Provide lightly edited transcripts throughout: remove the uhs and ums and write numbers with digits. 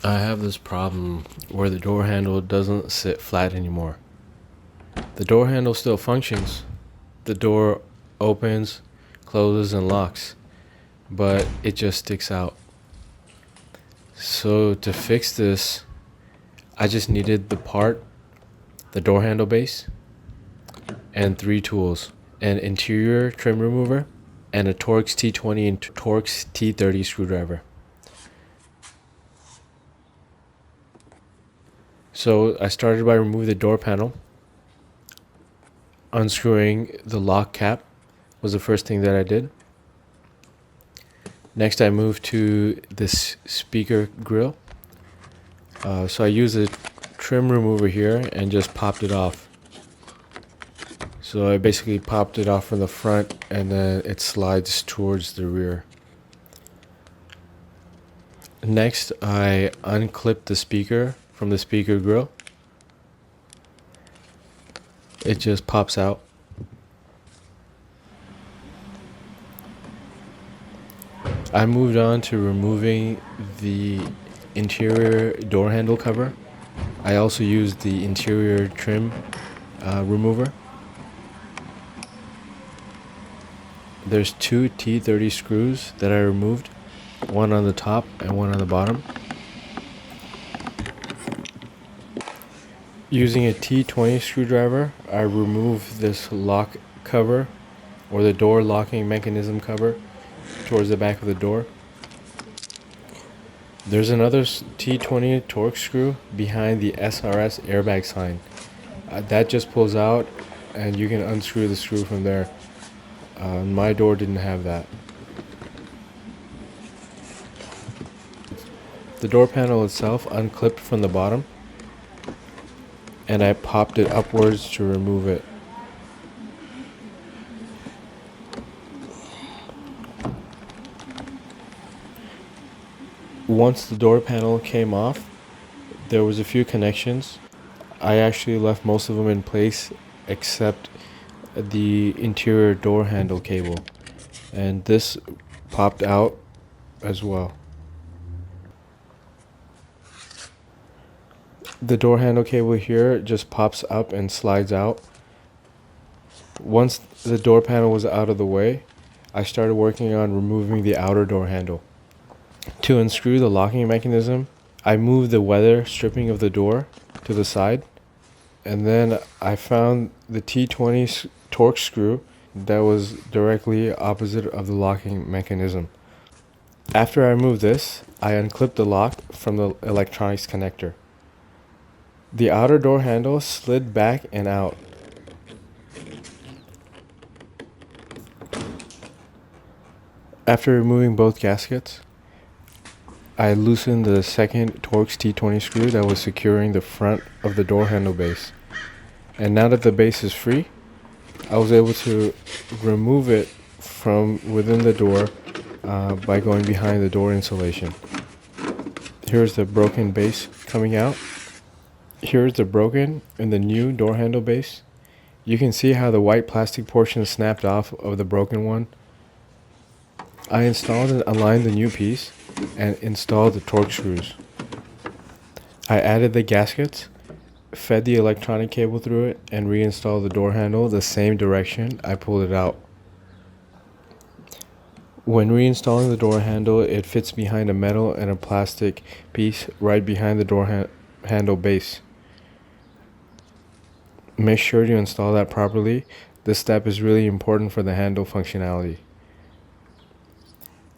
I have this problem where the door handle doesn't sit flat anymore. The door handle still functions. The door opens, closes, and locks, but it just sticks out. So to fix this, I just needed the door handle base, and 3 tools: an interior trim remover, and a Torx T20 and Torx T30 screwdriver. So I started by removing the door panel. Unscrewing the lock cap was the first thing that I did. Next, I moved to this speaker grill. So I used a trim remover here and just popped it off. So I basically popped it off from the front and then it slides towards the rear. Next, I unclipped the speaker from the speaker grill. It just pops out. I moved on to removing the interior door handle cover. I also used the interior trim remover. There's 2 T30 screws that I removed, one on the top and one on the bottom. Using a T20 screwdriver, I removed this lock cover, or the door locking mechanism cover, towards the back of the door. There's another T20 Torx screw behind the SRS airbag sign. That just pulls out and you can unscrew the screw from there. My door didn't have that. The door panel itself unclipped from the bottom, and I popped it upwards to remove it. Once the door panel came off, there was a few connections. I actually left most of them in place except the interior door handle cable, and this popped out as well. The door handle cable here just pops up and slides out. Once the door panel was out of the way, I started working on removing the outer door handle. To unscrew the locking mechanism, I moved the weather stripping of the door to the side, and then I found the T20 Torx screw that was directly opposite of the locking mechanism. After I removed this, I unclipped the lock from the electronics connector. The outer door handle slid back and out. After removing both gaskets, I loosened the second Torx T20 screw that was securing the front of the door handle base. And now that the base is free, I was able to remove it from within the door by going behind the door insulation. Here's the broken base coming out. Here's the broken and the new door handle base. You can see how the white plastic portion snapped off of the broken one. I installed and aligned the new piece and installed the Torx screws. I added the gaskets, fed the electronic cable through it, and reinstalled the door handle the same direction I pulled it out. When reinstalling the door handle, it fits behind a metal and a plastic piece right behind the door handle base. Make sure to install that properly. This step is really important for the handle functionality.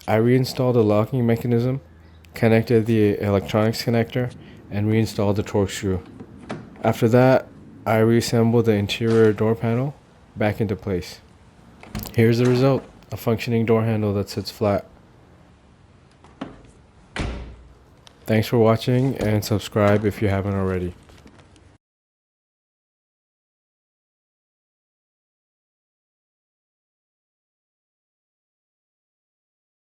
I reinstalled the locking mechanism, connected the electronics connector, and reinstalled the Torx screw. After that, I reassembled the interior door panel back into place. Here's the result, a functioning door handle that sits flat. Thanks for watching, and subscribe if you haven't already.